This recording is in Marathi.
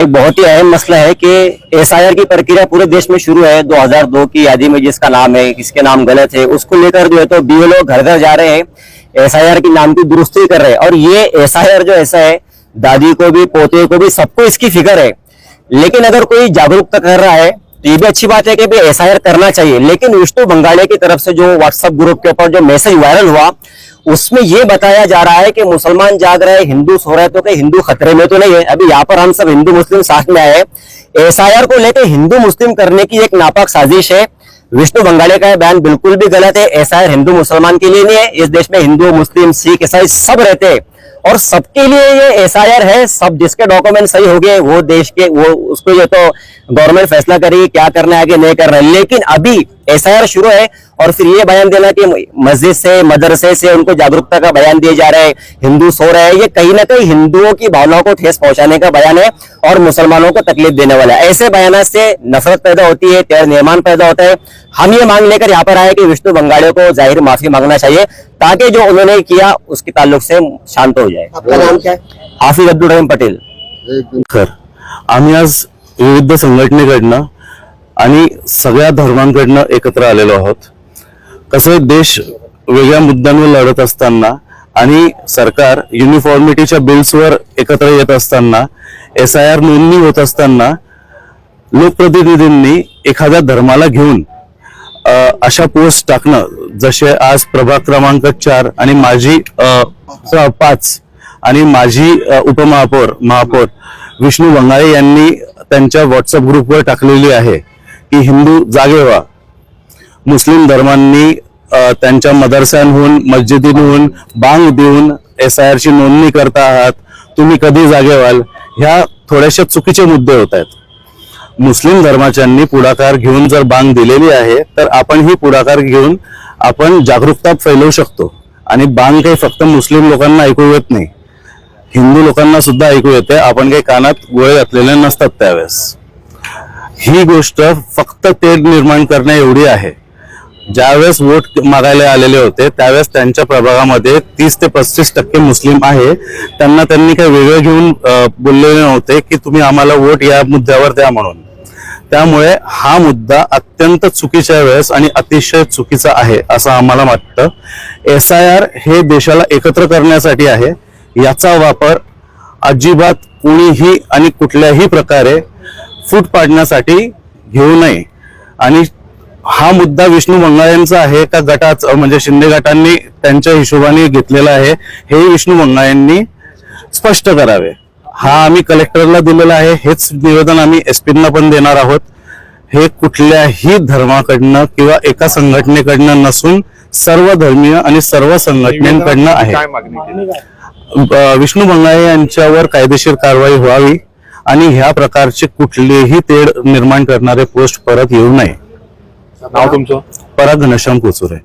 एक बहुत ही अहम मसला है कि एसआईआर की प्रक्रिया पूरे देश में शुरू है। 2002 की यादी में जिसका नाम है, किसके नाम गलत है, उसको लेकर जो है तो बीएलओ घर घर जा रहे हैं, एसआईआर की नाम की दुरुस्ती कर रहे हैं। और ये एसआईआर जो ऐसा है, दादी को भी, पोते को भी, सबको इसकी फिक्र है। लेकिन अगर कोई जागरूकता कर रहा है तो ये भी अच्छी बात है कि भी एसआईआर करना चाहिए। लेकिन विष्णु बंगाड़े की तरफ से जो व्हाट्सएप ग्रुप के ऊपर जो मैसेज वायरल हुआ, उसमें यह बताया जा रहा है कि मुसलमान जाग रहे हैं, हिंदू सो रहे हैं, तो कि हिंदू खतरे में तो नहीं है। अभी यहाँ पर हम सब हिंदू मुस्लिम साथ में आए। एसआईआर को लेकर हिंदू मुस्लिम करने की एक नापाक साजिश है। विष्णु बंगाड़े का बयान बिल्कुल भी गलत है। एसआईआर हिंदू मुसलमान के लिए नहीं है। इस देश में हिंदू, मुस्लिम, सिख, ईसाई सब रहते हैं और सबके लिए ये एसआईआर है। सब जिसके डॉक्यूमेंट सही हो गए वो देश के, वो उसको ये तो गवर्नमेंट फैसला करेगी क्या करना है, आगे नहीं करना है। लेकिन अभी एसआईआर शुरू है और फिर ये बयान देना कि मस्जिद से, मदरसे से उनको जागरूकता का बयान दिए जा रहे हैं, हिंदू सो रहे हैं, ये कहीं ना कहीं हिंदुओं की भावनाओं को ठेस पहुंचाने का बयान है और मुसलमानों को तकलीफ देने वाला है। ऐसे बयान से नफरत पैदा होती है, तेज निर्माण पैदा होता है। हम ये मांग लेकर यहाँ पर आए कि विष्णु बंगाड़े को जाहिर माफी मांगना चाहिए ताकि जो उन्होंने किया उसके ताल्लुक से शांत हो जाए। आपका नाम क्या है? हाफिज अब्दुल रहीम पटेल। आम्ही आज विविध संघटनेकडनं आणि सगळ्या धर्मांकडनं एकत्र आलेलो आहोत। कसं देश वेगळ्या मुद्द्यांवर लढत असताना आणि सरकार युनिफॉर्मिटीच्या बिल्सवर एकत्र येत असताना, एसआयआर नोंदणी होत असताना लोकप्रतिनिधींनी एखाद्या धर्माला घेऊन अशा पोस्ट टाकणं, जसे आज प्रभाग क्रमांक 4 आणि माझी 5 आणि माझी महापौर विष्णू बंगाळे यांनी त्यांच्या व्हॉट्सअप ग्रुपवर टाकलेली आहे की हिंदू जागे व्हा। मुस्लिम धर्मांनी त्यांच्या मदरस्यांहून, मस्जिदींहून बांग देऊन एसआयआर ची नोंदणी करता आहात, तुम्ही कधी जागे व्हाल? ह्या थोड्याशा चुकीचे मुद्दे होत आहेत। मुस्लिम धर्माच्यांनी पुढाकार घेऊन जर बांग दिलेली आहे तर आपण ही पुढाकार घेऊन आपण जागरूकता फैलवू शकतो। आणि बांग काही फक्त मुस्लिम लोकांना ऐकू येत नाही, हिंदू लोकांना सुद्धा ऐकू येते। आपण काही कानात गोळे घातलेले नसतात त्यावेळेस। ही गोष्ट फक्त तेढ निर्माण करणे एवढी आहे। ज्यावेळेस वोट मागायला आलेले होते त्यावेळेस त्यांच्या प्रभागामध्ये 30 ते 35% मुस्लिम आहे। त्यांना त्यांनी काही वेगळे घेऊन बोललेले नव्हते की तुम्ही आम्हाला वोट या मुद्द्यावर द्या म्हणून। त्यामुळे हा मुद्दा अत्यंत चुकीच्या वेळेस आणि अतिशय चुकीचा आहे असं आम्हाला वाटतं। एसआयआर हे देशाला एकत्र करण्यासाठी आहे। याचा वापर अजिबात कोणीही आणि कुठल्याही प्रकारे फूट पाडण्यासाठी घेऊ नये। आणि हा मुद्दा विष्णू बंगाळेंचा आहे का गटाचा, म्हणजे शिंदे गटांनी त्यांच्या हिशोबाने घेतलेला आहे, हे विष्णू बंगाळेंनी स्पष्ट करावे। हा आम्ही कलेक्टरला दिलेला आहे, हेच निवेदन आम्ही एसपींना पण देणार आहोत। हे कुठल्याही धर्माकडनं किंवा एका संघटनेकडनं नसून सर्व धर्मीय आणि सर्व संघटनांकडनं आहे। विष्णू बंगाळे यांच्यावर कायदेशीर कारवाई व्हावी आणि ह्या प्रकारचे कुठलेही तेढ निर्माण करणारे पोस्ट परत येऊ नये। नाव तुमचं? पराग घनश्याम कोचुरे।